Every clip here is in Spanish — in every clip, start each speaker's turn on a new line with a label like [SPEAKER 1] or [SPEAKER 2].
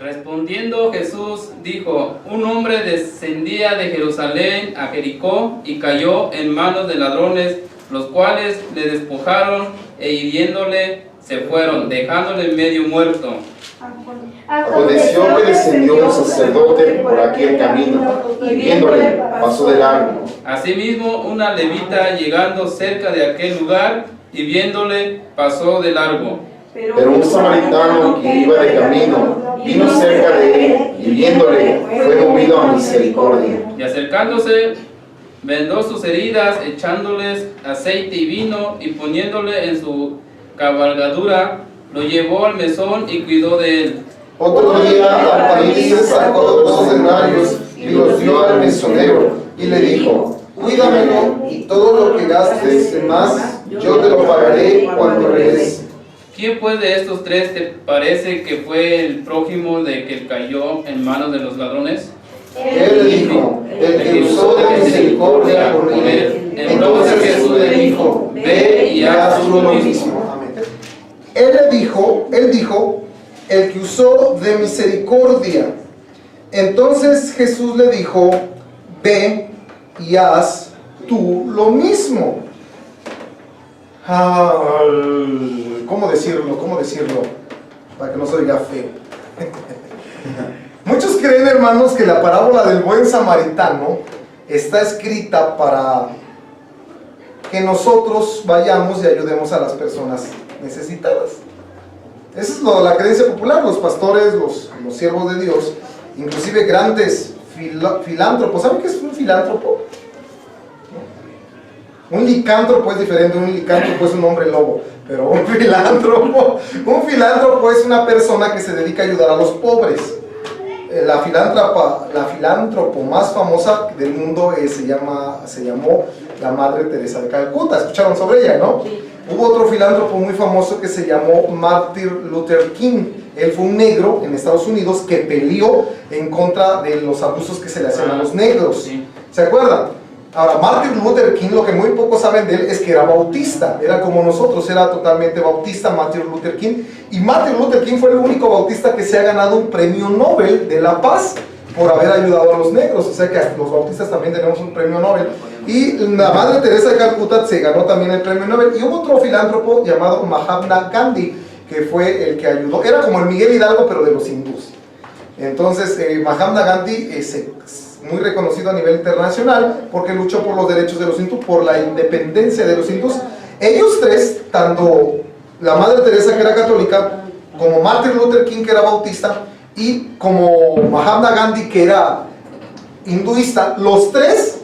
[SPEAKER 1] Respondiendo Jesús dijo: un hombre descendía de Jerusalén a Jericó y cayó en manos de ladrones, los cuales le despojaron e hiriéndole se fueron, dejándole medio muerto.
[SPEAKER 2] Aconteció que descendió un sacerdote por aquel camino, y viéndole, pasó de largo.
[SPEAKER 1] Asimismo, una levita llegando cerca de aquel lugar y viéndole, pasó de largo.
[SPEAKER 2] Pero un samaritano que iba de camino vino cerca de él, y viéndole, fue movido a misericordia.
[SPEAKER 1] Y acercándose, vendó sus heridas, echándoles aceite y vino, y poniéndole en su cabalgadura, lo llevó al mesón y cuidó de él.
[SPEAKER 2] Otro día, Artemises sacó 2 denarios y los dio al mesonero, y le dijo: cuídamelo, y todo lo que gastes de más, yo te lo pagaré cuando regrese.
[SPEAKER 1] ¿Quién pues de estos tres te parece que fue el prójimo de que cayó en manos de los ladrones?
[SPEAKER 2] Él le dijo: el que usó de misericordia con él. Entonces Jesús le dijo: ve y haz tú lo mismo.
[SPEAKER 3] Él dijo, el que usó de misericordia. Entonces Jesús le dijo: ve y haz tú lo mismo. ¿Cómo decirlo? Para que no se oiga feo. Muchos creen, hermanos, que la parábola del buen samaritano está escrita para que nosotros vayamos y ayudemos a las personas necesitadas. Esa es la creencia popular. Los pastores, los siervos de Dios, inclusive grandes filántropos. ¿Saben qué es un filántropo? Un licántropo es diferente. Un licántropo es un hombre lobo, pero un filántropo es una persona que se dedica a ayudar a los pobres. La filántropo más famosa del mundo se llamó la Madre Teresa de Calcuta. ¿Escucharon sobre ella, no? Sí. Hubo otro filántropo muy famoso que se llamó Martin Luther King. Él fue un negro en Estados Unidos que peleó en contra de los abusos que se le hacían a los negros. Sí. ¿Se acuerdan? Ahora, Martin Luther King, lo que muy pocos saben de él es que era bautista. Era como nosotros, era totalmente bautista Martin Luther King. Y Martin Luther King fue el único bautista que se ha ganado un premio Nobel de la Paz por haber ayudado a los negros. O sea que los bautistas también tenemos un premio Nobel. Y la Madre Teresa de Calcuta se ganó también el premio Nobel. Y hubo otro filántropo llamado Mahatma Gandhi, que fue el que ayudó. Era como el Miguel Hidalgo, pero de los hindús. Entonces, Mahatma Gandhi es muy reconocido a nivel internacional porque luchó por los derechos de los hindús, por la independencia de los hindús. Ellos tres, tanto la Madre Teresa, que era católica, como Martin Luther King, que era bautista, y como Mahatma Gandhi, que era hinduista, los tres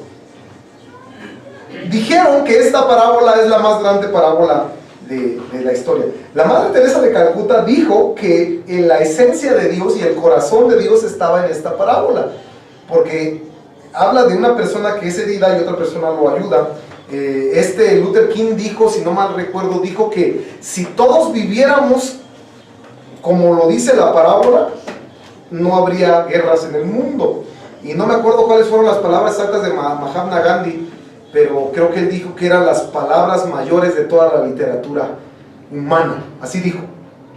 [SPEAKER 3] dijeron que esta parábola es la más grande parábola de la historia. La Madre Teresa de Calcuta dijo que en la esencia de Dios y el corazón de Dios estaba en esta parábola, porque habla de una persona que es herida y otra persona lo ayuda. Luther King dijo, si no mal recuerdo, dijo que si todos viviéramos como lo dice la parábola, no habría guerras en el mundo. Y no me acuerdo cuáles fueron las palabras exactas de Mahatma Gandhi, pero creo que él dijo que eran las palabras mayores de toda la literatura humana. Así dijo.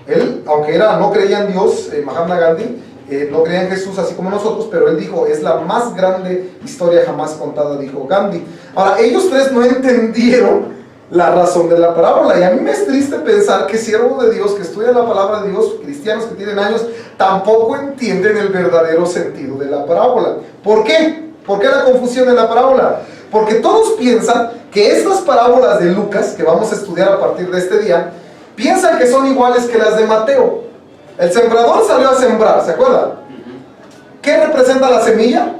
[SPEAKER 3] Él, aunque no creía en Dios, Mahatma Gandhi, no creía en Jesús así como nosotros, pero él dijo: es la más grande historia jamás contada, dijo Gandhi. Ahora, ellos tres no entendieron la razón de la parábola, y a mí me es triste pensar que siervos de Dios que estudian la palabra de Dios, cristianos que tienen años, tampoco entienden el verdadero sentido de la parábola. ¿Por qué? ¿Por qué la confusión en la parábola? Porque todos piensan que estas parábolas de Lucas, que vamos a estudiar a partir de este día, piensan que son iguales que las de Mateo. El sembrador salió a sembrar, ¿se acuerdan? ¿Qué representa la semilla?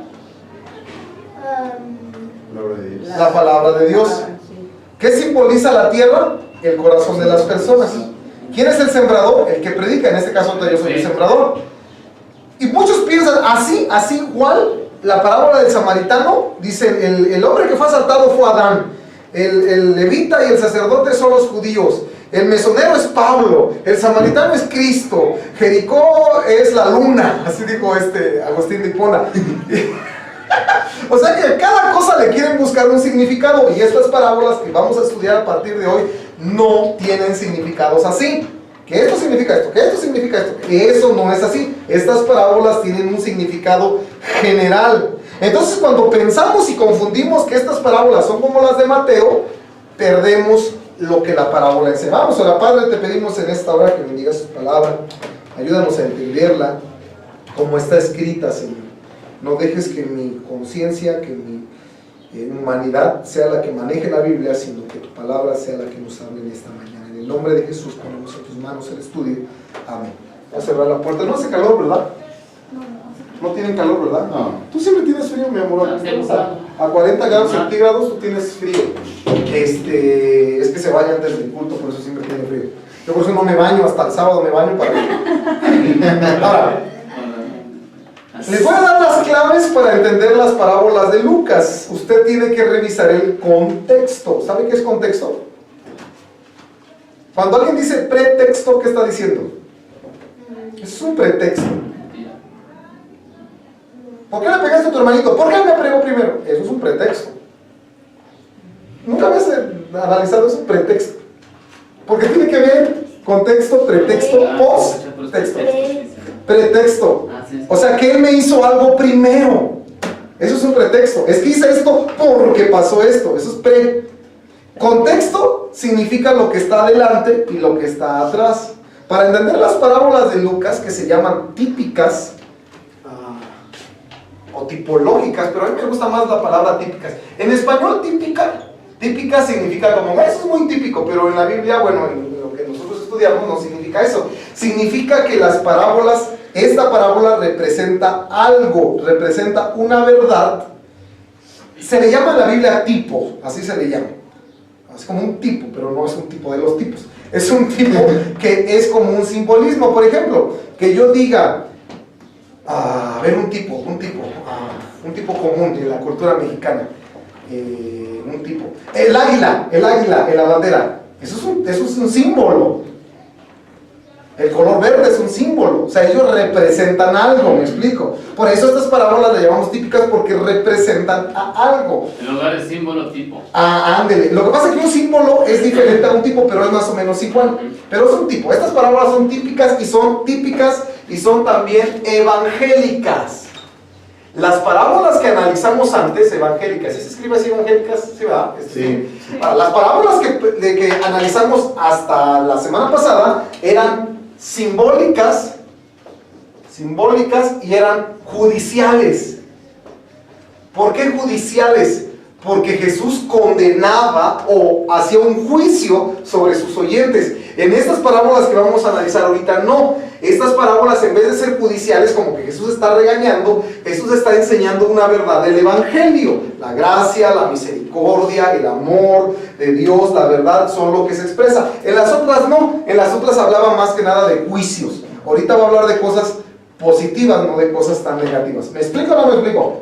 [SPEAKER 3] La palabra de Dios. ¿Qué simboliza la tierra? El corazón de las personas. ¿Quién es el sembrador? El que predica. En este caso yo soy el sembrador. Y muchos piensan así igual. La parábola del samaritano dice: el hombre que fue asaltado fue Adán, el levita y el sacerdote son los judíos, el mesonero es Pablo, el samaritano es Cristo, Jericó es la luna, así dijo Agustín de Hipona. O sea que a cada cosa le quieren buscar un significado, y estas parábolas que vamos a estudiar a partir de hoy no tienen significados así. que esto significa esto, que esto significa esto, que eso no es así. Estas parábolas tienen un significado general. Entonces, cuando pensamos y confundimos que estas parábolas son como las de Mateo, perdemos lo que la parábola enseña. Vamos, ahora, Padre, te pedimos en esta hora que bendigas su palabra. Ayúdanos a entenderla como está escrita, Señor. No dejes que mi conciencia, que mi humanidad sea la que maneje la Biblia, sino que tu palabra sea la que nos hable en esta mañana. En el nombre de Jesús ponemos en tus manos el estudio. Amén. Vamos a cerrar la puerta. No hace calor, ¿verdad? No tienen calor, ¿verdad?
[SPEAKER 2] No.
[SPEAKER 3] Tú siempre tienes frío, mi amor. A 40 grados centígrados tú tienes frío. Es que se baña antes del culto, por eso siempre tiene frío. Yo por eso no me baño, hasta el sábado me baño para... Ahora, les voy a dar las claves para entender las parábolas de Lucas. Usted tiene que revisar el contexto. ¿Sabe qué es contexto? Cuando alguien dice pretexto, ¿qué está diciendo? Eso es un pretexto. ¿Por qué le pegaste a tu hermanito? ¿Por qué él me pegó primero? Eso es un pretexto. ¿Nunca habías analizado ese pretexto? Porque tiene que ver contexto, pretexto, post-texto. Pretexto. O sea, que él me hizo algo primero. Eso es un pretexto. Es que hice esto porque pasó esto. Eso es pre. Contexto significa lo que está adelante y lo que está atrás. Para entender las parábolas de Lucas, que se llaman típicas o tipológicas, pero a mí me gusta más la palabra típicas. En español, típica significa como, eso es muy típico, pero en la Biblia, bueno, en lo que nosotros estudiamos no significa eso. Significa que las parábolas, esta parábola representa algo, representa una verdad. Se le llama en la Biblia tipo, así se le llama. Es como un tipo, pero no es un tipo de los tipos. Es un tipo que es como un simbolismo. Por ejemplo, que yo diga, a ver, un tipo común en la cultura mexicana. Un tipo. El águila en la bandera. Eso es un símbolo. El color verde es un símbolo. O sea, ellos representan algo, ¿me explico? Por eso estas parábolas las llamamos típicas, porque representan a algo.
[SPEAKER 1] En lugar de símbolo, tipo.
[SPEAKER 3] Ándele. Lo que pasa es que un símbolo es diferente a un tipo, pero es más o menos igual. Pero es un tipo. Estas parábolas son típicas y son también evangélicas. Las parábolas que analizamos antes, evangélicas, ¿sí se escribe así evangélicas? ¿Sí, verdad?
[SPEAKER 2] Sí.
[SPEAKER 3] Las parábolas que analizamos hasta la semana pasada eran simbólicas y eran judiciales. ¿Por qué judiciales? Porque Jesús condenaba o hacía un juicio sobre sus oyentes. En estas parábolas que vamos a analizar ahorita, no. Estas parábolas, en vez de ser judiciales, como que Jesús está regañando, Jesús está enseñando una verdad del Evangelio. La gracia, la misericordia, el amor de Dios, la verdad, son lo que se expresa. En las otras no. En las otras hablaba más que nada de juicios. Ahorita va a hablar de cosas positivas, no de cosas tan negativas. ¿Me explico o no me explico?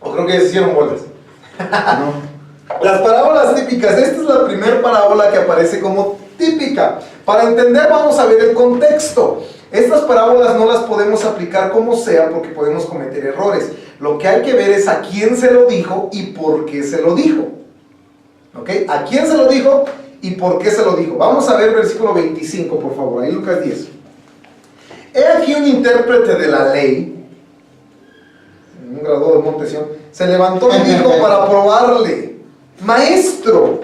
[SPEAKER 3] ¿O creo que se hicieron bolas? No. Las parábolas típicas. Esta es la primera parábola que aparece como típica. Para entender vamos a ver el contexto. Estas parábolas no las podemos aplicar como sea porque podemos cometer errores. Lo que hay que ver es a quién se lo dijo y por qué se lo dijo. ¿Ok? ¿A quién se lo dijo y por qué se lo dijo? Vamos a ver versículo 25, por favor. Ahí Lucas 10. He aquí un intérprete de la ley, un graduado de Montesión, se levantó y dijo para probarle: Maestro,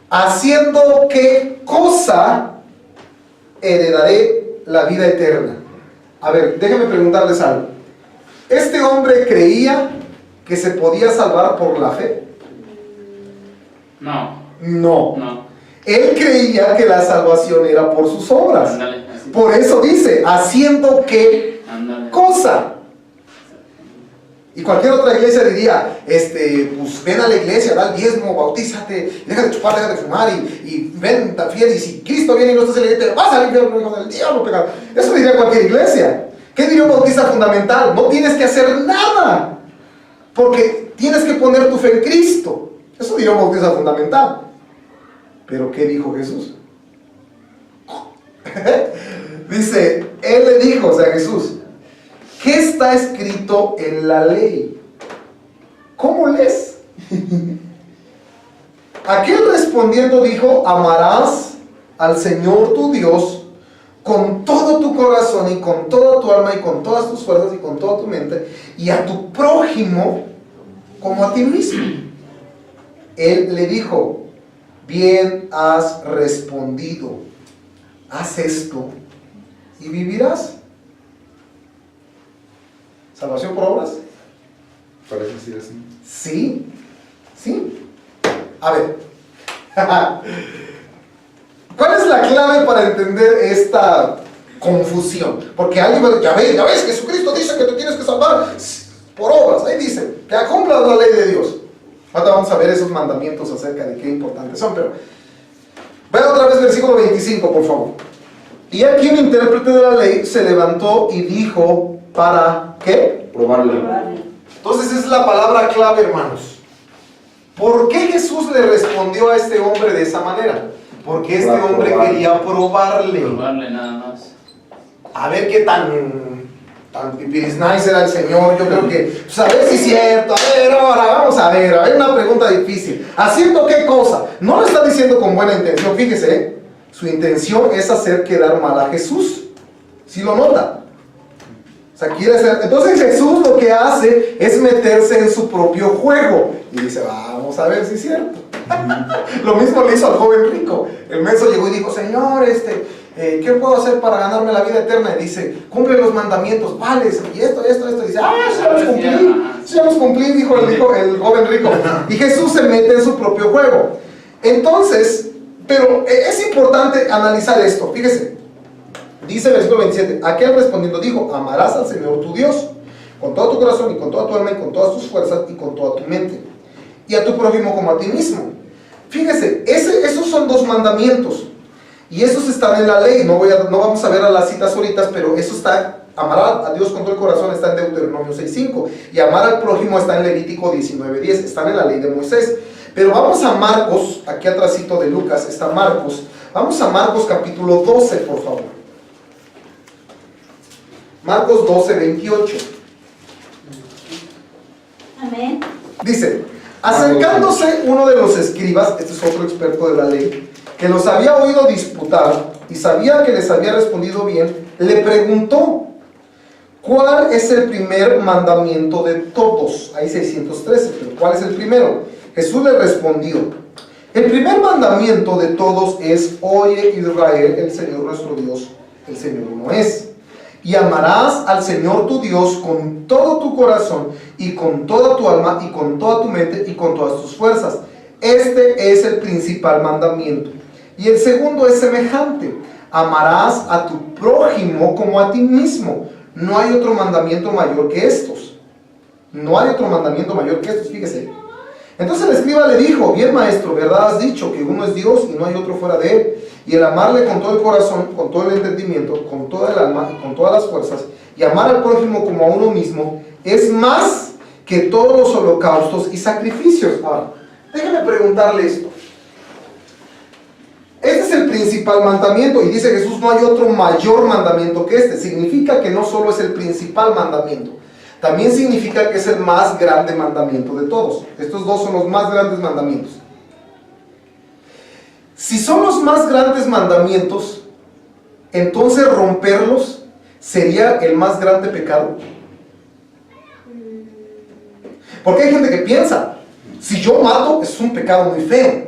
[SPEAKER 3] ¿haciendo qué cosa heredaré la vida eterna? A ver, déjenme preguntarles algo. ¿Este hombre creía que se podía salvar por la fe?
[SPEAKER 1] No.
[SPEAKER 3] No. Él creía que la salvación era por sus obras.
[SPEAKER 1] Ándale, así.
[SPEAKER 3] Por eso dice, ¿haciendo qué cosa? Y cualquier otra iglesia diría, pues ven a la iglesia, da el diezmo, bautízate, deja de chupar, deja de fumar y ven tan fiel, y si Cristo viene y no estás en la iglesia, vas al infierno, hijo del diablo, pecado. Eso diría cualquier iglesia. ¿Qué diría un bautista fundamental? No tienes que hacer nada, porque tienes que poner tu fe en Cristo. Eso diría un bautista fundamental. ¿Pero qué dijo Jesús? Dice, él le dijo, o sea Jesús, ¿qué está escrito en la ley? ¿Cómo lees? Aquel respondiendo dijo, amarás al Señor tu Dios con todo tu corazón y con toda tu alma y con todas tus fuerzas y con toda tu mente, y a tu prójimo como a ti mismo. Él le dijo: bien has respondido, haz esto y vivirás. ¿Salvación por obras?
[SPEAKER 2] Parece ser así.
[SPEAKER 3] Sí, sí. A ver, ¿cuál es la clave para entender esta confusión? Porque alguien va a decir, ya ves, Jesucristo dice que te tienes que salvar por obras. Ahí dice, que cumplas la ley de Dios. Ahora vamos a ver esos mandamientos acerca de qué importantes son, pero vean otra vez versículo 25, por favor. Y aquí un intérprete de la ley se levantó y dijo, ¿para qué?
[SPEAKER 2] Probarle.
[SPEAKER 3] Entonces es la palabra clave, hermanos. ¿Por qué Jesús le respondió a este hombre de esa manera? Porque este hombre quería probarle.
[SPEAKER 1] Probarle nada más.
[SPEAKER 3] A ver qué tan pipiris nice era el Señor. Yo creo que, pues a ver si es cierto. A ver, ahora vamos a ver una pregunta difícil. ¿Haciendo qué cosa? No lo está diciendo con buena intención, fíjese. Su intención es hacer quedar mal a Jesús. ¿Sí lo nota? O sea, quiere hacer. Entonces Jesús lo que hace es meterse en su propio juego. Y dice, vamos a ver si es cierto. Lo mismo le hizo al joven rico. El menso llegó y dijo, Señor, ¿qué puedo hacer para ganarme la vida eterna? Y dice, cumple los mandamientos, vales, y esto. Y dice, sí, ya los cumplí, dijo el joven rico. Y Jesús se mete en su propio juego. Entonces, pero es importante analizar esto. Fíjese, dice el versículo 27, aquel respondiendo dijo, amarás al Señor tu Dios con todo tu corazón y con toda tu alma y con todas tus fuerzas y con toda tu mente, y a tu prójimo como a ti mismo. Fíjese, esos son dos mandamientos. Y esos están en la ley. No vamos a ver a las citas ahorita, pero eso está, amar a Dios con todo el corazón está en Deuteronomio 6.5. Y amar al prójimo está en Levítico 19.10. Están en la ley de Moisés. Pero vamos a Marcos, aquí atrásito de Lucas está Marcos. Vamos a Marcos capítulo 12, por favor. Marcos 12:28.
[SPEAKER 4] Amén.
[SPEAKER 3] Dice, acercándose uno de los escribas, este es otro experto de la ley, que los había oído disputar y sabía que les había respondido bien, le preguntó, ¿cuál es el primer mandamiento de todos? Hay 613, pero ¿cuál es el primero? Jesús le respondió, el primer mandamiento de todos es, oye Israel, el Señor nuestro Dios, el Señor uno es. Y amarás al Señor tu Dios con todo tu corazón y con toda tu alma y con toda tu mente y con todas tus fuerzas. Este es el principal mandamiento. Y el segundo es semejante. Amarás a tu prójimo como a ti mismo. No hay otro mandamiento mayor que estos. No hay otro mandamiento mayor que estos, fíjese. Entonces el escriba le dijo, bien maestro, verdad has dicho que uno es Dios y no hay otro fuera de él. Y el amarle con todo el corazón, con todo el entendimiento, con toda el alma y con todas las fuerzas, y amar al prójimo como a uno mismo, es más que todos los holocaustos y sacrificios. Ahora, déjeme preguntarle esto. Este es el principal mandamiento, y dice Jesús, no hay otro mayor mandamiento que este. Significa que no solo es el principal mandamiento, también significa que es el más grande mandamiento de todos. Estos dos son los más grandes mandamientos. Si son los más grandes mandamientos, entonces romperlos sería el más grande pecado. Porque hay gente que piensa, si yo mato es un pecado muy feo.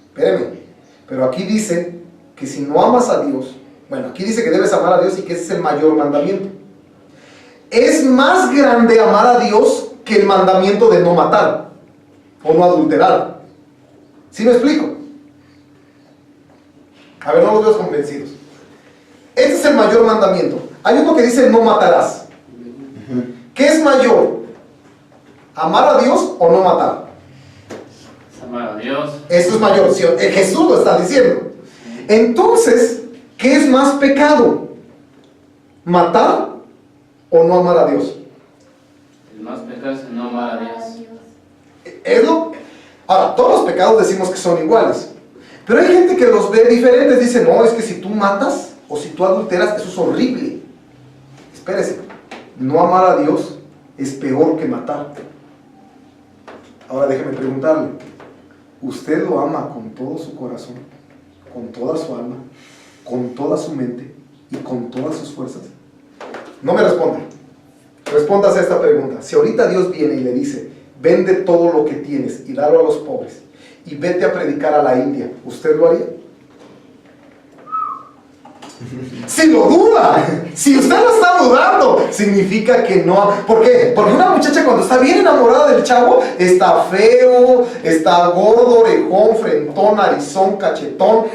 [SPEAKER 3] Espérame, pero aquí dice que si no amas a Dios, bueno, aquí dice que debes amar a Dios y que ese es el mayor mandamiento. Es más grande amar a Dios que el mandamiento de no matar o no adulterar. ¿Sí me explico? A ver, no los veo convencidos. Este es el mayor mandamiento. Hay uno que dice no matarás. ¿Qué es mayor? ¿Amar a Dios o no matar?
[SPEAKER 1] Amar a Dios.
[SPEAKER 3] Esto es mayor. Jesús lo está diciendo. Entonces, ¿qué es más pecado? ¿Matar o no amar a Dios?
[SPEAKER 1] El más pecado es no amar a Dios.
[SPEAKER 3] Ahora, todos los pecados decimos que son iguales. Pero hay gente que los ve diferentes. Dice, no, es que si tú matas o si tú adulteras, eso es horrible. Espérese, no amar a Dios es peor que matar. Ahora déjeme preguntarle, ¿usted lo ama con todo su corazón, con toda su alma, con toda su mente y con todas sus fuerzas? No me responda. Respóndase a esta pregunta. Si ahorita Dios viene y le dice, vende todo lo que tienes y dalo a los pobres y vete a predicar a la India, ¿usted lo haría? Si lo duda, si usted lo está dudando, significa que no. ¿Por qué? Porque una muchacha cuando está bien enamorada del chavo, está feo, está gordo, orejón, frentón, narizón, cachetón.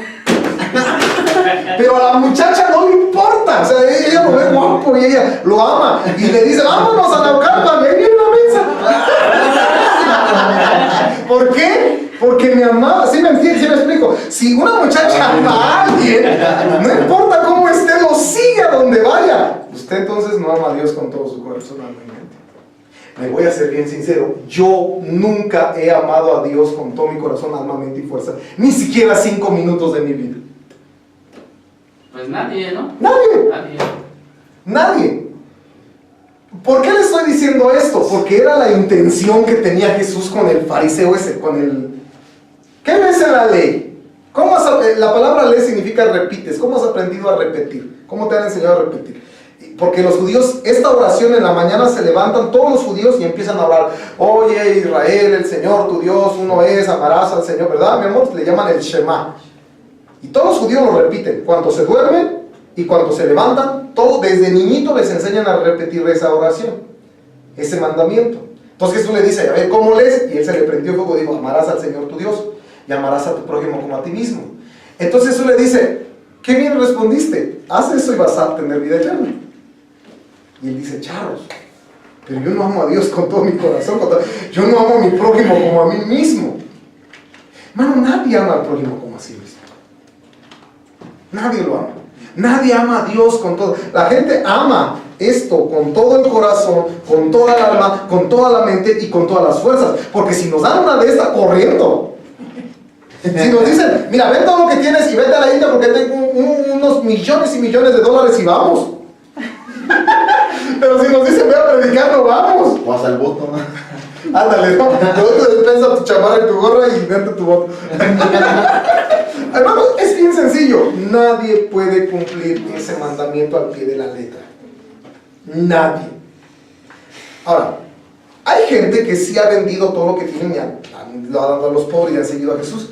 [SPEAKER 3] Pero a la muchacha no le importa, o sea, ella lo ve guapo y ella lo ama. Y le dice, vámonos a la carpa, ahí viene la mesa. ¿Por qué? Porque me amaba, ¿sí me entiendes? ¿Sí me explico? Si una muchacha ama a alguien, no importa cómo esté, lo sigue a donde vaya. Usted entonces no ama a Dios con todo su corazón, alma y mente. Me voy a ser bien sincero, yo nunca he amado a Dios con todo mi corazón, alma, mente y fuerza, ni siquiera 5 minutos de mi vida.
[SPEAKER 1] Pues nadie, ¿no?
[SPEAKER 3] Nadie. ¿Por qué le estoy diciendo esto? Porque era la intención que tenía Jesús con el fariseo ese, con el... ¿Qué ves en la ley? La palabra ley significa repites. ¿Cómo has aprendido a repetir? ¿Cómo te han enseñado a repetir? Porque los judíos, esta oración en la mañana se levantan todos los judíos y empiezan a orar. Oye Israel, el Señor tu Dios, uno es, amarás al Señor, ¿verdad mi amor? Le llaman el Shema. Y todos los judíos lo repiten. Cuando se duermen y cuando se levantan, todos desde niñito les enseñan a repetir esa oración, ese mandamiento. Entonces Jesús le dice, a ver, ¿cómo lees? Y él se le prendió fuego y dijo, amarás al Señor tu Dios y amarás a tu prójimo como a ti mismo. Entonces Jesús le dice, qué bien respondiste, haz eso y vas a tener vida eterna. Y él dice, charros, pero yo no amo a Dios con todo mi corazón, yo no amo a mi prójimo como a mí mismo. Hermano, nadie ama al prójimo como a sí mismo. Nadie lo ama. Nadie ama a Dios con todo. La gente ama esto con todo el corazón, con toda el alma, con toda la mente y con todas las fuerzas. Porque si nos dan una de estas, corriendo. Si nos dicen, mira, ven todo lo que tienes y vete a la India porque tengo unos millones y millones de dólares y vamos. Pero si nos dicen, ve a predicar, no vamos.
[SPEAKER 2] Vas al voto, ¿no?
[SPEAKER 3] Ándale, no, te despensa tu chamarra y tu gorra y vente tu voto. Hermano, es bien sencillo. Nadie puede cumplir ese mandamiento al pie de la letra. Nadie. Ahora, hay gente que sí ha vendido todo lo que tiene y lo ha dado a los pobres y han seguido a Jesús.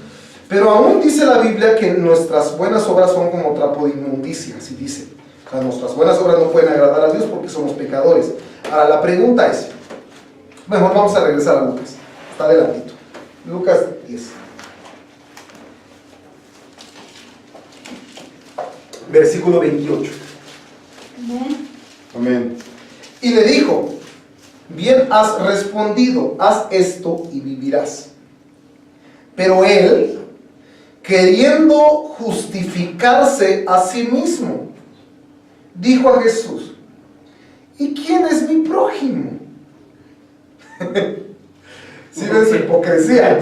[SPEAKER 3] Pero aún dice la Biblia que nuestras buenas obras son como trapo de inmundicia, así dice. O sea, nuestras buenas obras no pueden agradar a Dios porque somos pecadores. Ahora, la pregunta es, mejor vamos a regresar a Lucas. Está adelantito. Lucas 10. Versículo 28.
[SPEAKER 2] Amén.
[SPEAKER 3] Y le dijo, bien has respondido, haz esto y vivirás. Pero él, queriendo justificarse a sí mismo, dijo a Jesús, ¿y quién es mi prójimo? ¿Sí ven su hipocresía?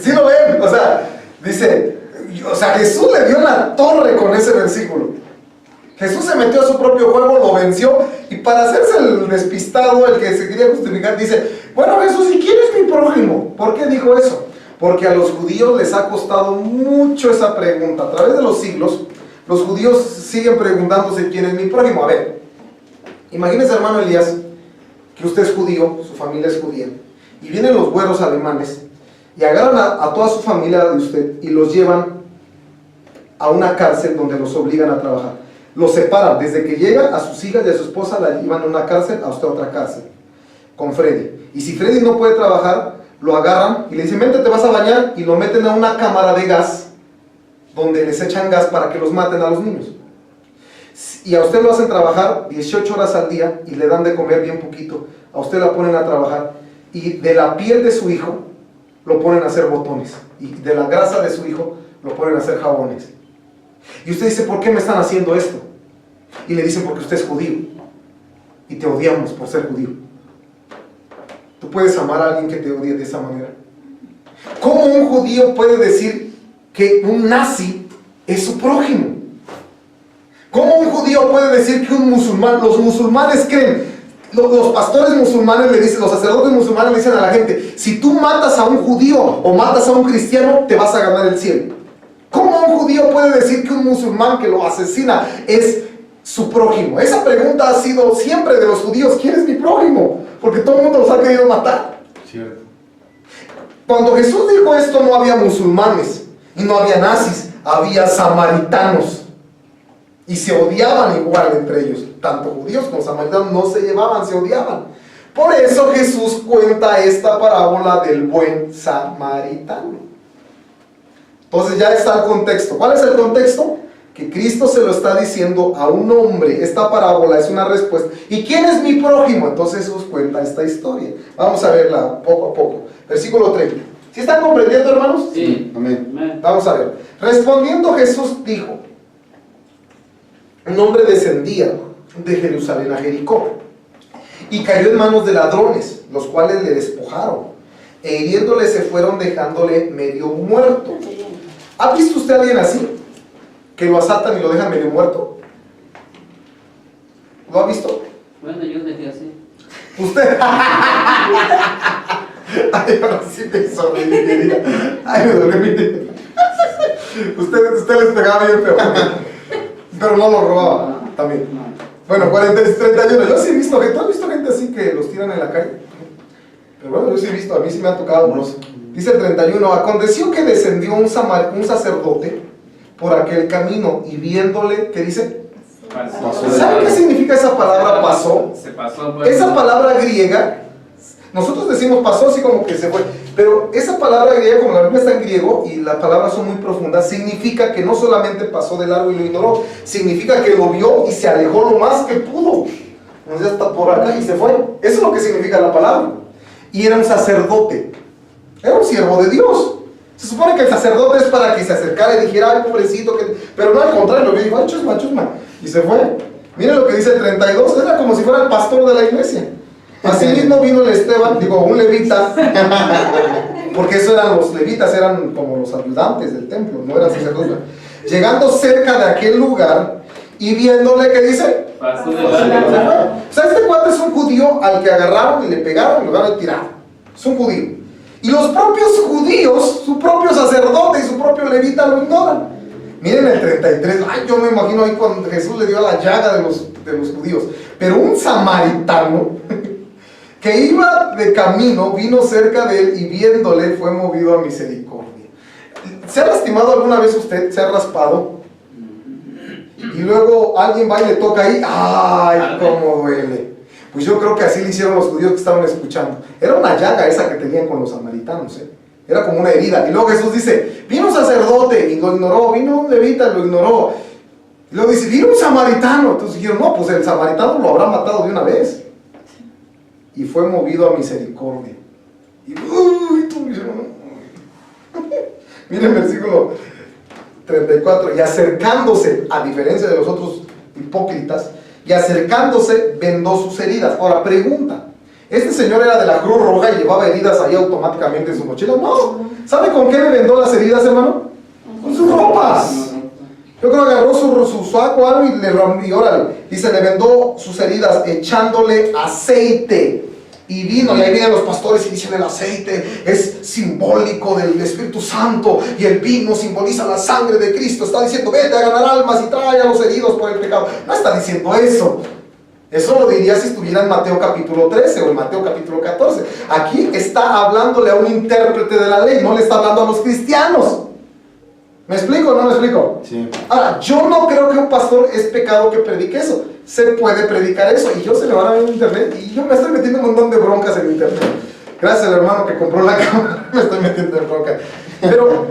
[SPEAKER 3] ¿Sí lo ven? O sea, dice, Jesús le dio la torre con ese versículo. Jesús se metió a su propio juego, lo venció, y para hacerse el despistado, el que se quería justificar, dice, bueno Jesús, ¿y quién es mi prójimo? ¿Por qué dijo eso? Porque a los judíos les ha costado mucho esa pregunta. A través de los siglos, los judíos siguen preguntándose quién es mi prójimo. A ver, imagínese, hermano Elías, que usted es judío, su familia es judía, y vienen los güeros alemanes, y agarran a toda su familia de usted, y los llevan a una cárcel donde los obligan a trabajar. Los separan, desde que llega a sus hijas y a su esposa, la llevan a una cárcel, a usted a otra cárcel, con Freddy. Y si Freddy no puede trabajar, lo agarran y le dicen, vente, te vas a bañar, y lo meten a una cámara de gas, donde les echan gas para que los maten a los niños. Y a usted lo hacen trabajar 18 horas al día, y le dan de comer bien poquito. A usted la ponen a trabajar, y de la piel de su hijo, lo ponen a hacer botones, y de la grasa de su hijo, lo ponen a hacer jabones. Y usted dice, ¿por qué me están haciendo esto? Y le dicen, porque usted es judío, y te odiamos por ser judío. ¿Tú puedes amar a alguien que te odie de esa manera? ¿Cómo un judío puede decir que un nazi es su prójimo? ¿Cómo un judío puede decir que un musulmán, los musulmanes creen, los pastores musulmanes le dicen, los sacerdotes musulmanes le dicen a la gente, si tú matas a un judío o matas a un cristiano, te vas a ganar el cielo? ¿Cómo un judío puede decir que un musulmán que lo asesina es su prójimo? Esa pregunta ha sido siempre de los judíos: ¿quién es mi prójimo? Porque todo el mundo los ha querido matar.
[SPEAKER 4] Cierto.
[SPEAKER 3] Cuando Jesús dijo esto, no había musulmanes y no había nazis, había samaritanos. Y se odiaban igual entre ellos. Tanto judíos como samaritanos no se llevaban, se odiaban. Por eso Jesús cuenta esta parábola del buen samaritano. Entonces ya está el contexto. ¿Cuál es el contexto? Que Cristo se lo está diciendo a un hombre. Esta parábola es una respuesta. ¿Y quién es mi prójimo? Entonces Jesús cuenta esta historia. Vamos a verla poco a poco. Versículo 30. ¿Sí están comprendiendo, hermanos?
[SPEAKER 1] Sí.
[SPEAKER 4] Amén.
[SPEAKER 3] Vamos a ver. Respondiendo Jesús dijo: un hombre descendía de Jerusalén a Jericó y cayó en manos de ladrones, los cuales le despojaron, e hiriéndole se fueron, dejándole medio muerto. ¿Ha visto usted a alguien así? Que lo asaltan y lo dejan medio muerto. ¿Lo ha visto?
[SPEAKER 1] Bueno, yo dejé así.
[SPEAKER 3] ¿Usted? Ay, ahora sí me hizo reír. Ay, me dolió mi dedo. Usted les pegaba bien feo, pero no lo robaba también. Bueno, 31. Yo sí he visto gente. ¿Tú has visto gente así que los tiran en la calle? Pero bueno, yo sí he visto, a mí sí me ha tocado. Dice el 31: aconteció que descendió un sacerdote por aquel camino y viéndole, ¿qué dice?
[SPEAKER 1] Pasó.
[SPEAKER 3] ¿Sabe qué significa esa palabra pasó?
[SPEAKER 1] Se pasó. Pues.
[SPEAKER 3] Esa palabra griega, nosotros decimos pasó así como que se fue, pero esa palabra griega, como la Biblia está en griego y las palabras son muy profundas, significa que no solamente pasó de largo y lo ignoró, significa que lo vio y se alejó lo más que pudo. Entonces hasta por acá y se fue. Eso es lo que significa la palabra. Y era un sacerdote, era un siervo de Dios. Se supone que el sacerdote es para que se acercara y dijera: ay, pobrecito, pero no, al contrario, lo dijo: ay, chusma, chusma, y se fue. Miren lo que dice el 32, era como si fuera el pastor de la iglesia. Asimismo vino el Esteban, un levita, porque eso eran los levitas, eran como los ayudantes del templo, no eran sacerdotes. Llegando cerca de aquel lugar y viéndole, ¿qué dice?
[SPEAKER 1] Pasó de
[SPEAKER 3] Se fue.
[SPEAKER 1] largo.
[SPEAKER 3] O sea, este cuate es un judío al que agarraron y le pegaron y lo van a tirar. Es un judío. Y los propios judíos, su propio sacerdote y su propio levita lo ignoran. Miren el 33. Ay, yo me imagino ahí cuando Jesús le dio la llaga de los judíos. Pero un samaritano que iba de camino vino cerca de él y viéndole fue movido a misericordia. ¿Se ha lastimado alguna vez usted? ¿Se ha raspado? Y luego alguien va y le toca ahí. ¡Ay, cómo duele! Pues yo creo que así le hicieron los judíos que estaban escuchando. Era una llaga esa que tenían con los samaritanos, ¿eh? Era como una herida. Y luego Jesús dice: vino un sacerdote y lo ignoró, vino un levita y lo ignoró. Y luego dice: vino un samaritano. Entonces dijeron: no, pues el samaritano lo habrá matado de una vez. Y fue movido a misericordia. Y miren el versículo 34. Y acercándose, a diferencia de los otros hipócritas, y acercándose vendó sus heridas. Ahora, pregunta: ¿este señor era de la Cruz Roja y llevaba heridas ahí automáticamente en su mochila? No. ¿Sabe con qué le vendó las heridas, hermano? Con sus ropas. Yo creo que agarró su saco o algo y órale. Dice: le vendó sus heridas echándole aceite y vino. Y ahí vienen los pastores y dicen: el aceite es simbólico del Espíritu Santo y el vino simboliza la sangre de Cristo. Está diciendo: vete a ganar almas y trae a los heridos por el pecado. No está diciendo eso. Eso lo diría si estuviera en Mateo capítulo 13 o en Mateo capítulo 14. Aquí está hablándole a un intérprete de la ley, no le está hablando a los cristianos. ¿Me explico o no me explico?
[SPEAKER 4] Sí.
[SPEAKER 3] Ahora, yo no creo que un pastor es pecado que predique eso. Se puede predicar eso y yo se le van a ver en internet y yo me estoy metiendo un montón de broncas en internet. Gracias al hermano que compró la cámara, me estoy metiendo en bronca. Pero,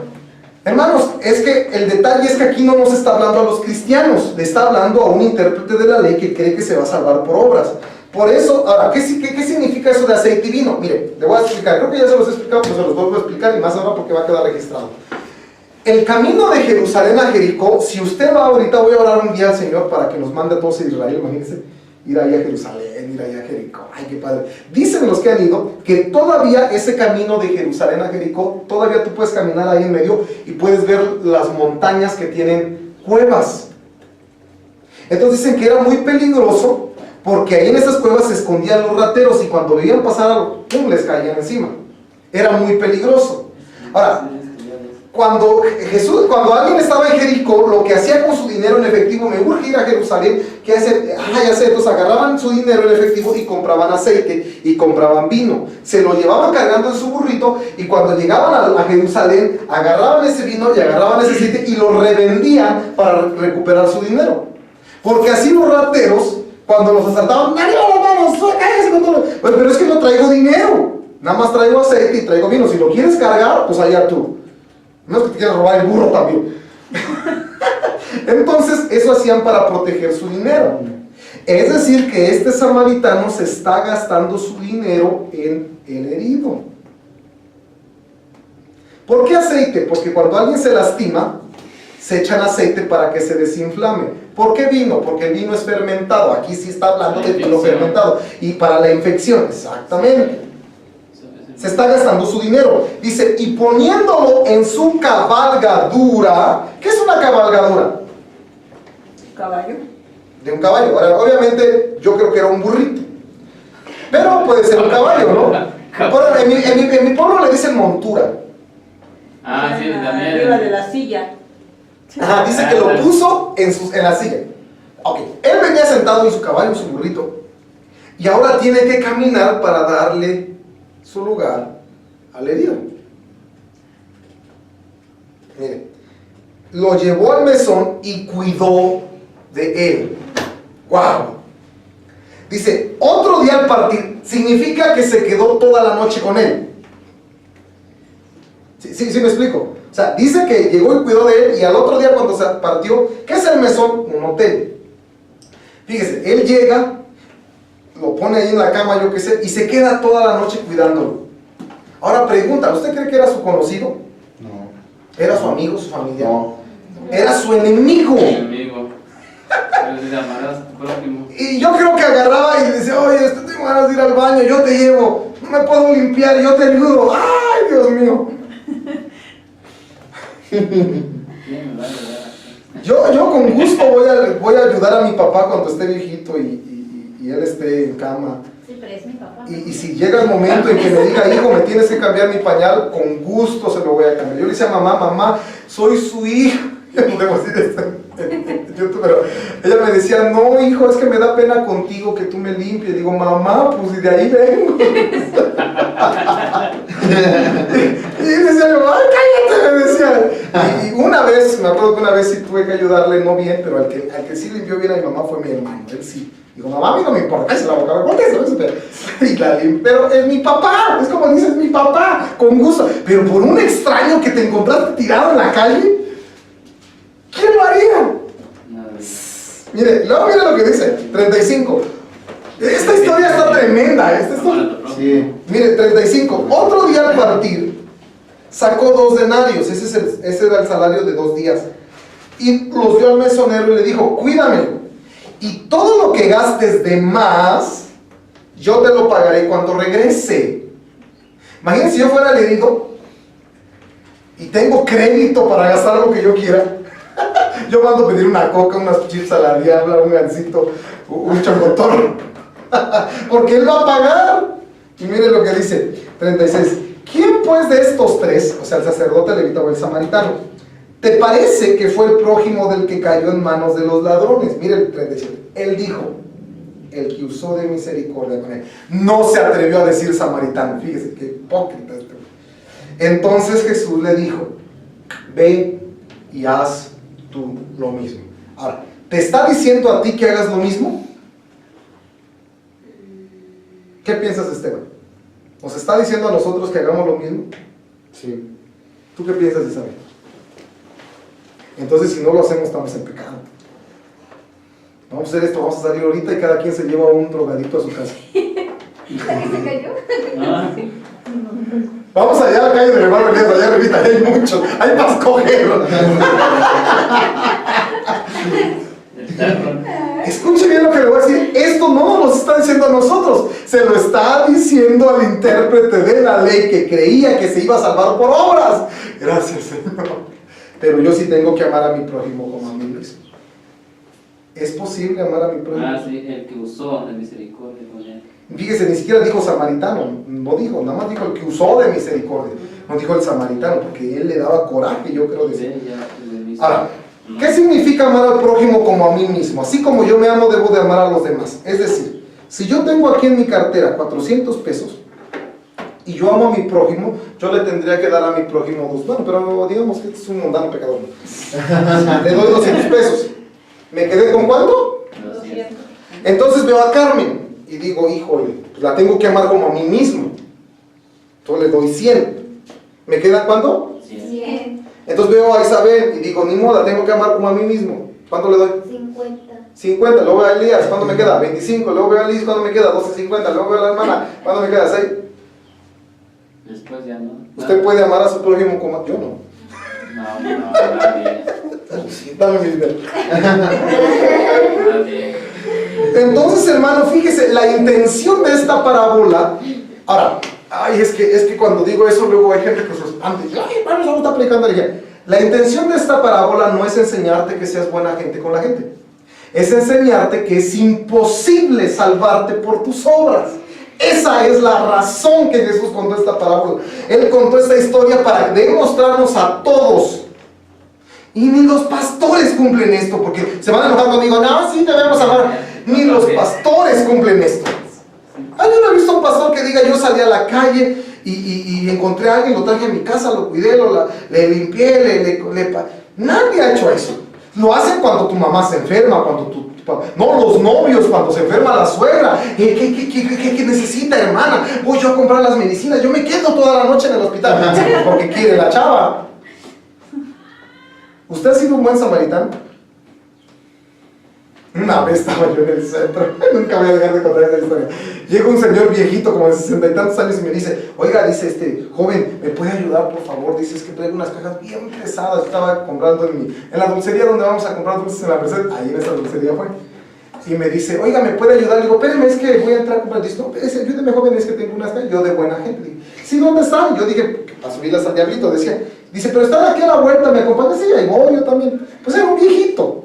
[SPEAKER 3] hermanos, es que el detalle es que aquí no nos está hablando a los cristianos, le está hablando a un intérprete de la ley que cree que se va a salvar por obras. Por eso, ahora, ¿qué significa eso de aceite y vino? Mire, le voy a explicar, creo que ya se los he explicado, pero se los vuelvo a explicar y más ahora porque va a quedar registrado. El camino de Jerusalén a Jericó, si usted va ahorita, voy a orar un día al Señor para que nos mande a todos a Israel, imagínense, ir ahí a Jerusalén, ir ahí a Jericó, ay qué padre. Dicen los que han ido que todavía ese camino de Jerusalén a Jericó, todavía tú puedes caminar ahí en medio y puedes ver las montañas que tienen cuevas. Entonces dicen que era muy peligroso porque ahí en esas cuevas se escondían los rateros y cuando veían pasar algo, ¡pum!, les caían encima. Era muy peligroso. Ahora, cuando alguien estaba en Jericó, lo que hacía con su dinero en efectivo, me urge ir a Jerusalén, ¿qué hace? Ya sé, entonces agarraban su dinero en efectivo y compraban aceite y compraban vino. Se lo llevaban cargando en su burrito y cuando llegaban a Jerusalén, agarraban ese vino y agarraban ese aceite y lo revendían para recuperar su dinero. Porque así los rateros, cuando los asaltaban, ¡arriba las manos! ¡Cállese con todo! Bueno, pero es que no traigo dinero, nada más traigo aceite y traigo vino. Si lo quieres cargar, pues allá tú. No es que te quieras robar el burro también. Entonces, eso hacían para proteger su dinero. Es decir, que este samaritano se está gastando su dinero en el herido. ¿Por qué aceite? Porque cuando alguien se lastima, se echan aceite para que se desinflame. ¿Por qué vino? Porque el vino es fermentado. Aquí sí está hablando de vino fermentado. Y para la infección, exactamente. Se está gastando su dinero. Dice, y poniéndolo en su cabalgadura. ¿Qué es una cabalgadura?
[SPEAKER 4] Caballo.
[SPEAKER 3] De un caballo. Ahora, obviamente, yo creo que era un burrito. Pero puede ser un caballo, ¿no? Ahora, en mi pueblo le dicen montura.
[SPEAKER 1] Ah, sí, también.
[SPEAKER 4] Arriba de la silla.
[SPEAKER 3] Ajá, dice que lo puso en la silla. Ok, él venía sentado en su caballo, en su burrito. Y ahora tiene que caminar para darle su lugar al herido. Mire, lo llevó al mesón y cuidó de él. ¡Wow! Dice, otro día al partir, significa que se quedó toda la noche con él. Sí, me explico. O sea, dice que llegó y cuidó de él y al otro día cuando se partió, ¿qué es el mesón? Un hotel. Fíjese, él llega, lo pone ahí en la cama, yo qué sé, y se queda toda la noche cuidándolo. Ahora pregunta, ¿usted cree que era su conocido?
[SPEAKER 2] No.
[SPEAKER 3] ¿Era su amigo, su familia?
[SPEAKER 2] No.
[SPEAKER 3] Era su enemigo.
[SPEAKER 1] Enemigo. Pero si te amarás a tu prójimo.
[SPEAKER 3] Y yo creo que agarraba y decía, oye, tengo ganas de ir al baño, yo te llevo, no me puedo limpiar, yo te ayudo. ¡Ay, Dios mío! Yo con gusto voy a ayudar a mi papá cuando esté viejito y él esté en cama.
[SPEAKER 5] Sí, pero es mi papá.
[SPEAKER 3] Y si llega el momento en que me diga, hijo, me tienes que cambiar mi pañal, con gusto se lo voy a cambiar. Yo le decía a mamá, soy su hijo. Ya no debo decir esto en YouTube, pero ella me decía, no, hijo, es que me da pena contigo que tú me limpies. Digo, mamá, pues de ahí vengo. Y decía, ay, cállate, me decía. Y una vez, me acuerdo que una vez sí tuve que ayudarle, no bien, pero al que sí limpió bien a mi mamá fue mi hermano, él sí. Digo, mamá, a mí no me importa, cállese la boca, y la limpió. Pero es mi papá, es como dices, mi papá, con gusto. Pero por un extraño que te encontraste tirado en la calle, ¿quién lo haría? Mire, luego mire lo que dice, 35. Esta historia está tremenda.
[SPEAKER 2] Sí.
[SPEAKER 3] Mire, 35. Otro día al partir, sacó 2 denarios. Ese era el salario de 2 días. Y los dio al mesonero y le dijo, cuídamelo. Y todo lo que gastes de más, yo te lo pagaré cuando regrese. Imagínense si yo fuera el herido y tengo crédito para gastar lo que yo quiera. Yo mando a pedir una coca, unas chips a la diabla, un gansito, un chocotón. Porque él va a pagar. Y mire lo que dice, 36. ¿Quién pues de estos 3, o sea, el sacerdote, el levita o el samaritano, te parece que fue el prójimo del que cayó en manos de los ladrones? Mire el 37. Él dijo, el que usó de misericordia con él. No se atrevió a decir samaritano. Fíjese, qué hipócrita este. Entonces Jesús le dijo, ve y haz tú lo mismo. Ahora, ¿te está diciendo a ti que hagas lo mismo? ¿Qué piensas, Esteban? ¿Nos está diciendo a nosotros que hagamos lo mismo?
[SPEAKER 2] Sí.
[SPEAKER 3] ¿Tú qué piensas, Isabel? Entonces, si no lo hacemos, estamos en pecado. Vamos a hacer esto, vamos a salir ahorita y cada quien se lleva un drogadito a su casa.
[SPEAKER 5] ¿La que se cayó?
[SPEAKER 1] Ah.
[SPEAKER 3] Vamos allá a la calle de hermano Elías, allá arribita, hay muchos, hay para escoger. Escuche bien lo que le voy a decir. Esto no nos está diciendo a nosotros, se lo está diciendo al intérprete de la ley que creía que se iba a salvar por obras. Gracias, Señor. Pero yo sí tengo que amar a mi prójimo como a mí mismo. ¿Es posible amar a mi prójimo?
[SPEAKER 1] Ah, sí, el que usó de misericordia con él.
[SPEAKER 3] Fíjese, ni siquiera dijo samaritano, no dijo, nada más dijo el que usó de misericordia. no dijo el samaritano, porque él le daba coraje, yo creo decir.
[SPEAKER 1] Sí, ya lo he visto.
[SPEAKER 3] Ahora, ¿qué significa amar al prójimo como a mí mismo? Así como yo me amo, debo de amar a los demás. Es decir, si yo tengo aquí en mi cartera 400 pesos y yo amo a mi prójimo, yo le tendría que dar a mi prójimo bueno, pero digamos que este es un mundano pecador. Le doy 200 pesos. ¿Me quedé con cuánto?
[SPEAKER 1] 200.
[SPEAKER 3] Entonces veo a Carmen y digo, híjole, pues la tengo que amar como a mí mismo. Entonces le doy 100. ¿Me queda cuánto?
[SPEAKER 5] 100.
[SPEAKER 3] Entonces veo a Isabel y digo, ni modo, la tengo que amar como a mí mismo. ¿Cuánto le doy?
[SPEAKER 5] 50.
[SPEAKER 3] 50. Luego veo a Elías, ¿cuánto me queda? 25. Luego veo a Liz, ¿cuánto me queda? 12.50. Luego veo a la hermana, ¿cuánto me queda? 6.
[SPEAKER 1] Después ya no.
[SPEAKER 3] ¿Usted puede amar a su prójimo como a yo no?
[SPEAKER 1] No, nadie.
[SPEAKER 3] Dame mi dinero.
[SPEAKER 1] Nadie.
[SPEAKER 3] Entonces, hermano, fíjese, la intención de esta parábola. Ahora, ay, es que cuando digo eso, luego hay gente que se espanta y dice, ay, hermano, no está aplicando ella. La intención de esta parábola no es enseñarte que seas buena gente con la gente. Es enseñarte que es imposible salvarte por tus obras. Esa es la razón que Jesús contó esta parábola. Él contó esta historia para demostrarnos a todos. Y ni los pastores cumplen esto, porque se van a enojar conmigo. No, sí debemos amar. Ni los pastores cumplen esto. Yo no he visto a un pastor que diga, yo salí a la calle y encontré a alguien, lo traje a mi casa, lo cuidé, le limpié, nadie ha hecho eso. Lo hacen cuando tu mamá se enferma, cuando no, los novios, cuando se enferma la suegra. ¿Qué necesita, hermana? Voy yo a comprar las medicinas, yo me quedo toda la noche en el hospital, porque quiere la chava. ¿Usted ha sido un buen samaritano? Una vez estaba yo en el centro, nunca voy a dejar de contar esa historia. Llega un señor viejito, como de 60 y tantos años, y me dice, oiga, dice, joven, ¿me puede ayudar, por favor? Dice, es que traigo unas cajas bien pesadas. Estaba comprando en la dulcería donde vamos a comprar dulces en la Merced, ahí en esa dulcería fue. Y me dice, oiga, ¿me puede ayudar? Le digo, espérame, es que voy a entrar a comprar. Dice, no, ayúdeme, joven, es que tengo unas cajas. Yo de buena gente. Digo, sí, ¿dónde están? Yo dije, para subirlas al diablito, decía. Dice, pero están aquí a la vuelta, ¿me acompaña? Sí, ahí voy, yo también. Pues era un viejito.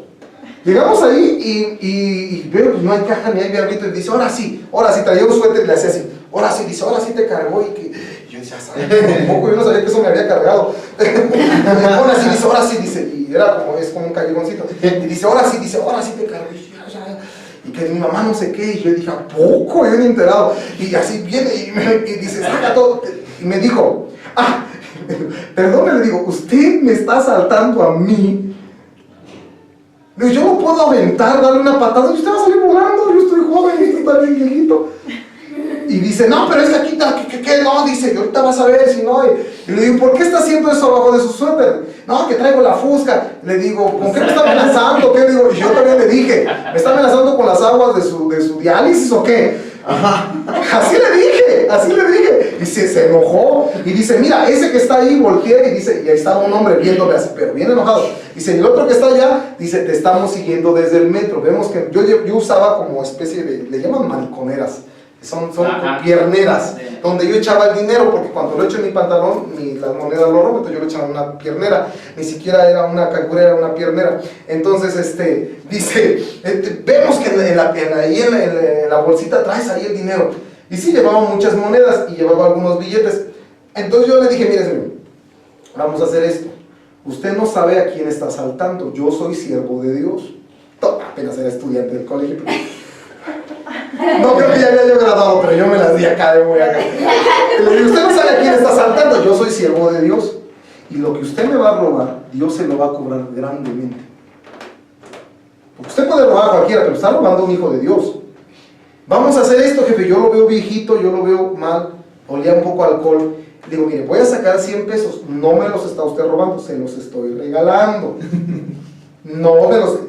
[SPEAKER 3] Llegamos ahí y veo, pues no hay caja ni hay diablito. Y dice, ahora sí, traía un suéter y le hacía así. Ahora sí, dice, ahora sí te cargó. Y yo decía, ¿sabes? Un poco, yo no sabía que eso me había cargado. Ahora sí, dice, y era como, es como un callejoncito. Y dice, ahora sí te cargó. Y que mi mamá no sé qué. Y yo dije, ¿a poco? Yo ni enterado. Y así viene y dice, saca todo. Y me dijo, perdón, le digo, usted me está asaltando a mí. Yo no puedo aventar, darle una patada, y usted va a salir volando, yo estoy joven y usted está bien viejito. Y dice, no, pero es que aquí, ¿qué? No, dice, y ahorita vas a ver si no. Y le digo, ¿por qué está haciendo eso abajo de su suéter? No, que traigo la fusca. Le digo, ¿con qué me está amenazando? ¿Qué? Digo, y yo también le dije, ¿me está amenazando con las aguas de su diálisis o qué? Ajá. Así le dije. Y se enojó. Y dice, mira, ese que está ahí, volteé. Y dice, y ahí estaba un hombre viéndome así, pero bien enojado. Dice, y el otro que está allá, dice, te estamos siguiendo desde el metro. Vemos que yo usaba como especie de, le llaman mariconeras. Son pierneras, sí. Donde yo echaba el dinero, porque cuando lo echo en mi pantalón, las monedas lo rompo, entonces yo lo echaba en una piernera. Ni siquiera era una cangura, era una piernera. Entonces, dice, vemos que ahí en la bolsita traes ahí el dinero. Y sí, llevaba muchas monedas y llevaba algunos billetes. Entonces yo le dije, mire, señor, vamos a hacer esto. Usted no sabe a quién está asaltando, yo soy siervo de Dios. Apenas era estudiante del colegio. No creo que ya había yo graduado, pero yo me las di acá de muy acá. Y le digo, usted no sabe a quién está asaltando, yo soy siervo de Dios. Y lo que usted me va a robar, Dios se lo va a cobrar grandemente. Porque usted puede robar a cualquiera, pero está robando a un hijo de Dios. Vamos a hacer esto, jefe, yo lo veo viejito, yo lo veo mal, olía un poco a alcohol. Le digo, mire, voy a sacar 100 pesos, no me los está usted robando, se los estoy regalando.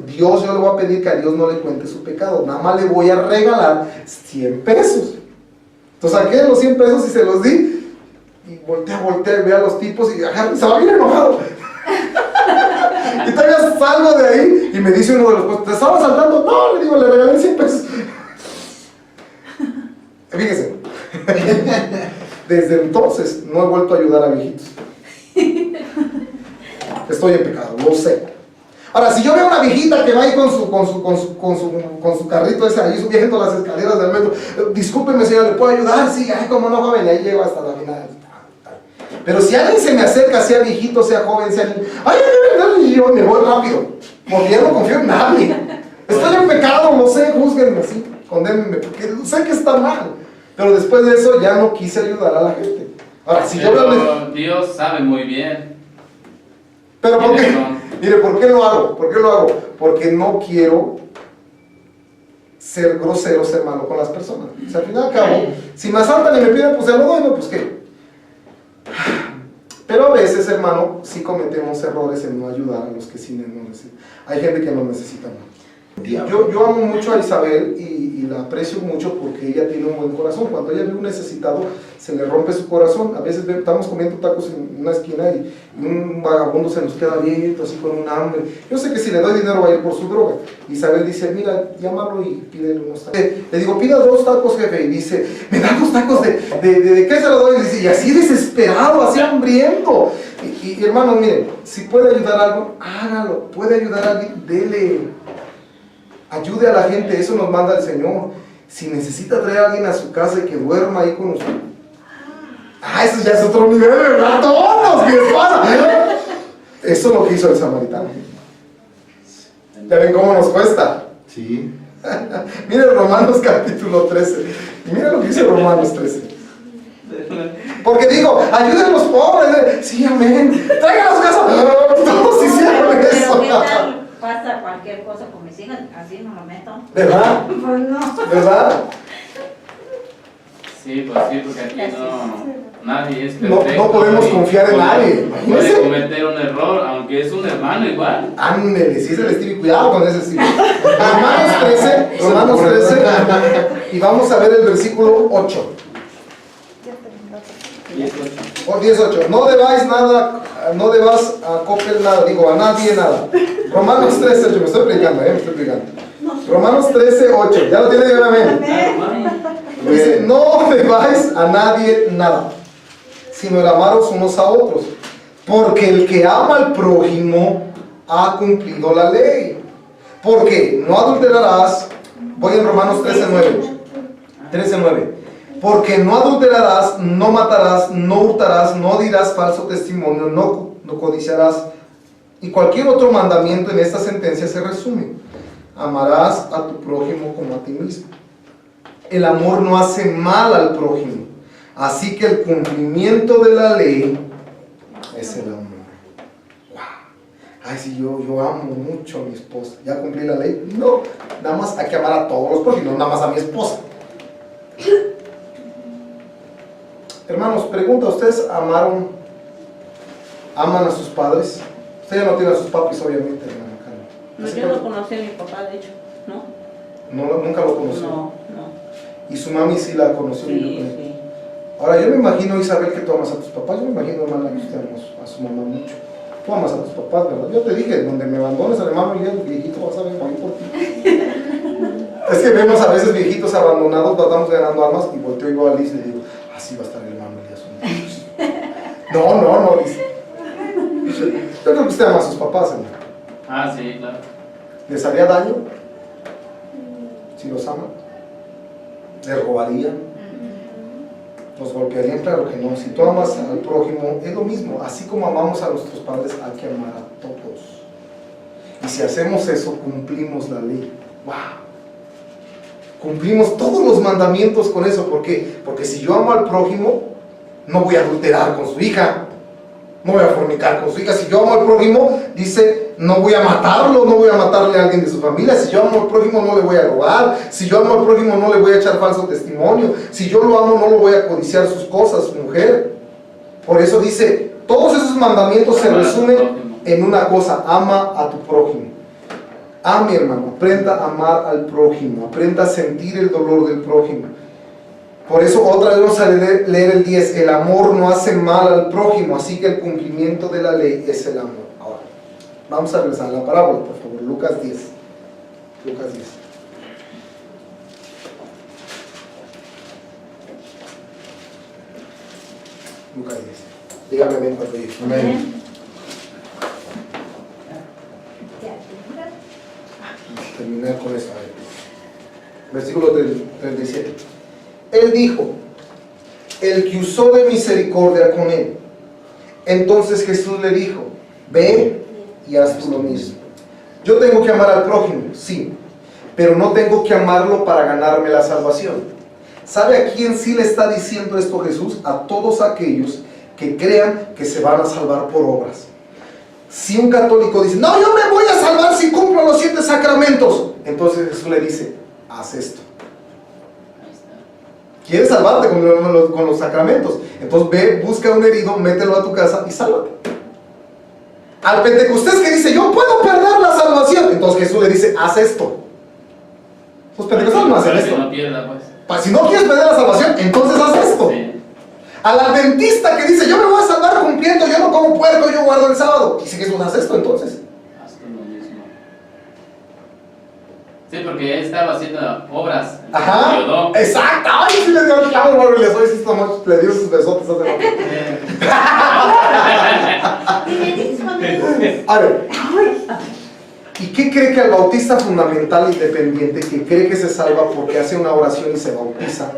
[SPEAKER 3] Dios, yo le voy a pedir que a Dios no le cuente su pecado, nada más le voy a regalar 100 pesos. Entonces saqué los 100 pesos y se los di, y volteé, ve a los tipos y se va bien enojado. Y todavía salgo de ahí y me dice uno de los pues, ¿te estaba saltando? No, le digo, le regalé 100 pesos. Fíjese, desde entonces no he vuelto a ayudar a viejitos. Estoy en pecado, lo sé. Ahora, si yo veo una viejita que va ahí con su carrito ese ahí subiendo las escaleras del metro, discúlpeme señor, ¿le puedo ayudar? Sí, ay, cómo no, joven, ahí llego hasta la final. Pero si alguien se me acerca, sea viejito, sea joven, sea niño, ay, y yo me voy rápido, porque ya no confío en nadie. Estoy en pecado, no sé, júzguenme así, condénenme, porque sé que está mal. Pero después de eso ya no quise ayudar a la gente. Ahora, si yo
[SPEAKER 1] Pero
[SPEAKER 3] veo...
[SPEAKER 1] Dios sabe muy bien.
[SPEAKER 3] Pero ¿por qué?
[SPEAKER 1] No.
[SPEAKER 3] Mire, ¿por qué lo hago? ¿Por qué lo hago? Porque no quiero ser grosero, ser malo con las personas. O sea, al final y al cabo, si me asaltan y me piden, pues se lo doy, no, pues qué. Pero a veces, hermano, sí cometemos errores en no ayudar a los que sí no necesitan. Hay gente que no necesita más. Yo amo mucho a Isabel y la aprecio mucho porque ella tiene un buen corazón. Cuando ella ve un necesitado, se le rompe su corazón. A veces estamos comiendo tacos en una esquina y un vagabundo se nos queda abierto, así con un hambre. Yo sé que si le doy dinero va a ir por su droga. Isabel dice, mira, llámalo y pídele unos tacos. Le digo, pida 2 tacos, jefe. Y dice, me da 2 tacos ¿de qué se lo doy? Y dice, y así desesperado, así hambriento. Y hermanos, miren, si puede ayudar a algo, hágalo. Puede ayudar a alguien, dele. Ayude a la gente, eso nos manda el Señor. Si necesita traer a alguien a su casa y que duerma ahí con usted. Eso ya es otro nivel, ¿verdad? Todos, mi esposa. Eso es lo que hizo el samaritano. ¿Ya ven cómo nos cuesta?
[SPEAKER 2] Sí.
[SPEAKER 3] Miren Romanos capítulo 13. Y miren lo que dice Romanos 13. Porque digo, ayuden a los pobres. Sí, amén. Traigan a su casa. Todos hicieron
[SPEAKER 4] Pero
[SPEAKER 3] eso.
[SPEAKER 4] ¿qué tal pasa cualquier cosa con mis hijas? Así no lo meto.
[SPEAKER 3] ¿Verdad?
[SPEAKER 4] Pues no.
[SPEAKER 3] ¿Verdad?
[SPEAKER 1] Sí, pues sí, porque aquí nadie es
[SPEAKER 3] No
[SPEAKER 1] perfecto.
[SPEAKER 3] podemos confiar en nadie.
[SPEAKER 1] Puede
[SPEAKER 3] Imagínese.
[SPEAKER 1] cometer un error, aunque es un hermano igual.
[SPEAKER 3] Ándele, si es el Stevie, cuidado con ese Stevie. Romanos 13, y vamos a ver el versículo 8. O 18. No debáis nada, no debas a Coppel nada, digo a nadie nada. Romanos 13, 8, me estoy predicando, me estoy predicando. Romanos 13, 8, ya lo tiene, dígame amén. Dice, no debáis a nadie nada, sino el amaros unos a otros, porque el que ama al prójimo ha cumplido la ley. Porque no adulterarás, voy en Romanos 13, 9. 13, 9. Porque no adulterarás, no matarás, no hurtarás, no dirás falso testimonio, no codiciarás. Y cualquier otro mandamiento en esta sentencia se resume: amarás a tu prójimo como a ti mismo. El amor no hace mal al prójimo, así que el cumplimiento de la ley es el amor. Wow. Ay, si yo amo mucho a mi esposa, ¿ya cumplí la ley? No, nada más hay que amar a todos los prójimos, nada más a mi esposa. Hermanos, pregunta, ¿ustedes aman a sus padres? Usted ya no tiene a sus papis, obviamente, hermano Carlos.
[SPEAKER 4] No, yo no conocí a mi papá, de hecho, ¿no?
[SPEAKER 3] Nunca lo conoció.
[SPEAKER 4] No.
[SPEAKER 3] Y su mami sí la conoció.
[SPEAKER 4] Sí.
[SPEAKER 3] Ahora, yo me imagino, Isabel, que tú amas a tus papás. Yo me imagino, hermana, que usted ama a su mamá mucho. Tú amas a tus papás, ¿verdad? Yo te dije, donde me abandones al hermano y el viejito vas a ver morir por ti. Es que vemos a veces viejitos abandonados, estamos ganando almas, y volteo y veo a Liz y le digo, así va a estar el hermano Elías. No, dice. Yo creo que usted ama a sus papás, hermano.
[SPEAKER 1] Ah, sí, claro.
[SPEAKER 3] ¿Les haría daño? Si los ama. ¿Les robarían? ¿Los golpearían? Claro que no. Si tú amas al prójimo, es lo mismo. Así como amamos a nuestros padres, hay que amar a todos. Y si hacemos eso, cumplimos la ley. ¡Wow! Cumplimos todos los mandamientos con eso. ¿Por qué? Porque si yo amo al prójimo, no voy a adulterar con su hija, no voy a fornicar con su hija. Si yo amo al prójimo, dice, no voy a matarlo, no voy a matarle a alguien de su familia. Si yo amo al prójimo, no le voy a robar. Si yo amo al prójimo, no le voy a echar falso testimonio. Si yo lo amo, no lo voy a codiciar sus cosas, su mujer. Por eso dice, todos esos mandamientos se resumen en una cosa: ama a tu prójimo. Ame, hermano, aprenda a amar al prójimo, aprenda a sentir el dolor del prójimo. Por eso otra vez vamos a leer el 10. El amor no hace mal al prójimo, así que el cumplimiento de la ley es el amor. Ahora, vamos a regresar a la parábola, por favor. Lucas 10. Lucas 10. Lucas 10. Dígame bien cuando diga. Amén. Terminar con esto. Versículo 37. Él dijo: el que usó de misericordia con él, Entonces Jesús le dijo, ve y haz tú lo mismo. Yo tengo que amar al prójimo, sí, pero no tengo que amarlo para ganarme la salvación. ¿Sabe a quién sí le está diciendo esto Jesús? A todos aquellos que crean que se van a salvar por obras. Si un católico dice, no, yo me voy a salvar si cumplo los 7 sacramentos, entonces Jesús le dice, haz esto. ¿Quieres salvarte con los sacramentos? Entonces ve, busca un herido, mételo a tu casa y sálvate. Al pentecostés que dice, yo puedo perder la salvación, entonces Jesús le dice, haz esto. Los pentecostales no hacen esto.
[SPEAKER 1] No pierda, pues.
[SPEAKER 3] Si no quieres perder la salvación, entonces haz esto.
[SPEAKER 1] Sí.
[SPEAKER 3] Al adventista que dice, yo me voy a salvar cumpliendo, yo no como puerco, yo guardo el sábado. Dice Jesús, haz esto entonces.
[SPEAKER 1] Haz tú lo mismo. Sí, porque él estaba haciendo obras.
[SPEAKER 3] Ajá,
[SPEAKER 1] Ayudó.
[SPEAKER 3] exacto. Ay, sí le dio el clavo, hermano, y le dio sus besotes hace rato.
[SPEAKER 5] Y me dices cuando
[SPEAKER 3] A ver, ¿y qué cree que el bautista fundamental independiente, que cree que se salva porque hace una oración y se bautiza,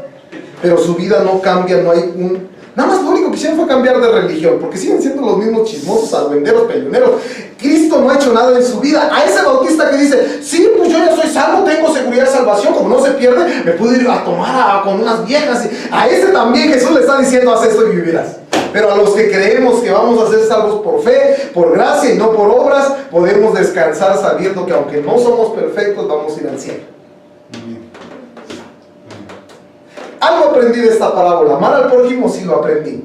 [SPEAKER 3] pero su vida no cambia, no hay un... Nada más lo único que hicieron fue cambiar de religión, porque siguen siendo los mismos chismosos, argüenderos, peleoneros. Cristo no ha hecho nada en su vida. A ese bautista que dice, sí, pues yo ya soy salvo, tengo seguridad de salvación, como no se pierde, me puedo ir a tomar con unas viejas. A ese también Jesús le está diciendo, haz esto y vivirás. Pero a los que creemos que vamos a ser salvos por fe, por gracia y no por obras, podemos descansar sabiendo que aunque no somos perfectos, vamos a ir al cielo. Algo aprendí de esta parábola. Amar al prójimo sí lo aprendí,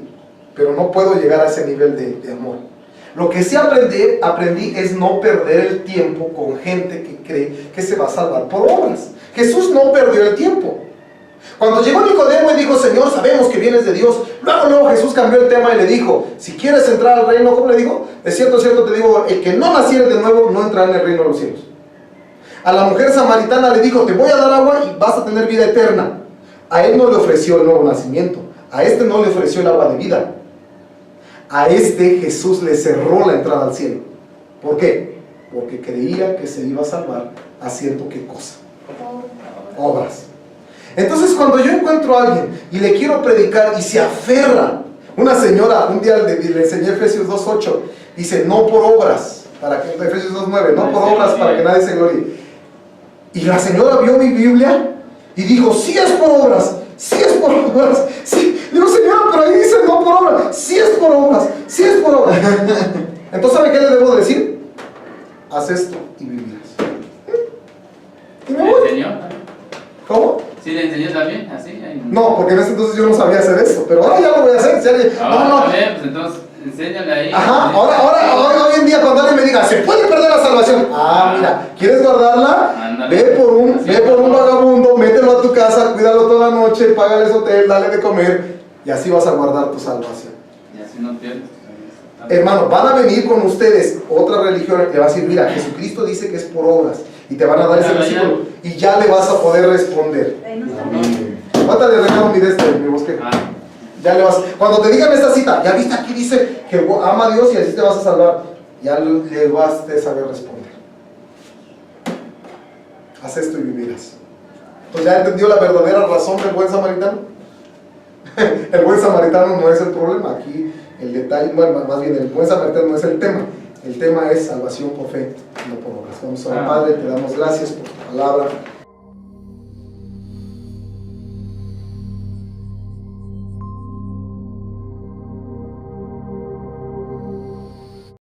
[SPEAKER 3] pero no puedo llegar a ese nivel de amor. Lo que sí aprendí es no perder el tiempo con gente que cree que se va a salvar por obras. Jesús no perdió el tiempo. Cuando llegó Nicodemo y dijo, Señor, sabemos que vienes de Dios, luego Jesús cambió el tema y le dijo, si quieres entrar al reino, ¿cómo le dijo? Es cierto, te digo, el que no naciere de nuevo no entrará en el reino de los cielos. A la mujer samaritana le dijo, te voy a dar agua y vas a tener vida eterna. A él no le ofreció el nuevo nacimiento, a este no le ofreció el agua de vida. A este Jesús le cerró la entrada al cielo. ¿Por qué? Porque creía que se iba a salvar haciendo ¿qué cosa? Obras. Entonces cuando yo encuentro a alguien y le quiero predicar y se aferra, una señora, un día le enseñé Efesios 2.8, dice, no por obras, para que, Efesios 2.9, no por obras para que nadie se gloríe. Y la señora vio mi Biblia y dijo, sí es por obras, sí es por obras, sí. Digo, señora, pero ahí dice no por obras, sí es por obras, sí es por obras. Entonces, ¿sabe qué le debo decir? Haz esto y vivirás. ¿Y me
[SPEAKER 1] ¿Le
[SPEAKER 3] voy?
[SPEAKER 1] enseñó?
[SPEAKER 3] ¿Cómo?
[SPEAKER 1] ¿Sí le enseñó también? ¿Así? Ahí.
[SPEAKER 3] No, porque en ese entonces yo no sabía hacer eso, pero ahora ya lo voy a hacer.
[SPEAKER 1] Ah, está bien, pues entonces enséñale ahí.
[SPEAKER 3] Ajá, hoy en día cuando alguien me diga, ¿se puede perder la salvación? Ah, mira, ¿quieres guardarla?
[SPEAKER 1] Ándale.
[SPEAKER 3] Ve por un vagabundo, mételo a tu casa, cuídalo toda la noche, págale su hotel, dale de comer, y así vas a guardar tu salvación.
[SPEAKER 1] Y así no pierdes.
[SPEAKER 3] Hermano, van a venir con ustedes otra religión que va a decir, mira, Jesucristo dice que es por obras, y te van a dar ese versículo, y ya le vas a poder responder. ¿Cuántas le regalo mi bosque? Ya le vas, cuando te digan esta cita, ya viste aquí dice que ama a Dios y así te vas a salvar, ya le vas a saber responder. Haz esto y vivirás. Pues ya entendió la verdadera razón del buen samaritano. El buen samaritano no es el problema, aquí el detalle, bueno, más bien el buen samaritano no es el tema es salvación por fe, no por obras. Vamos a orar. Padre, te damos gracias por tu palabra.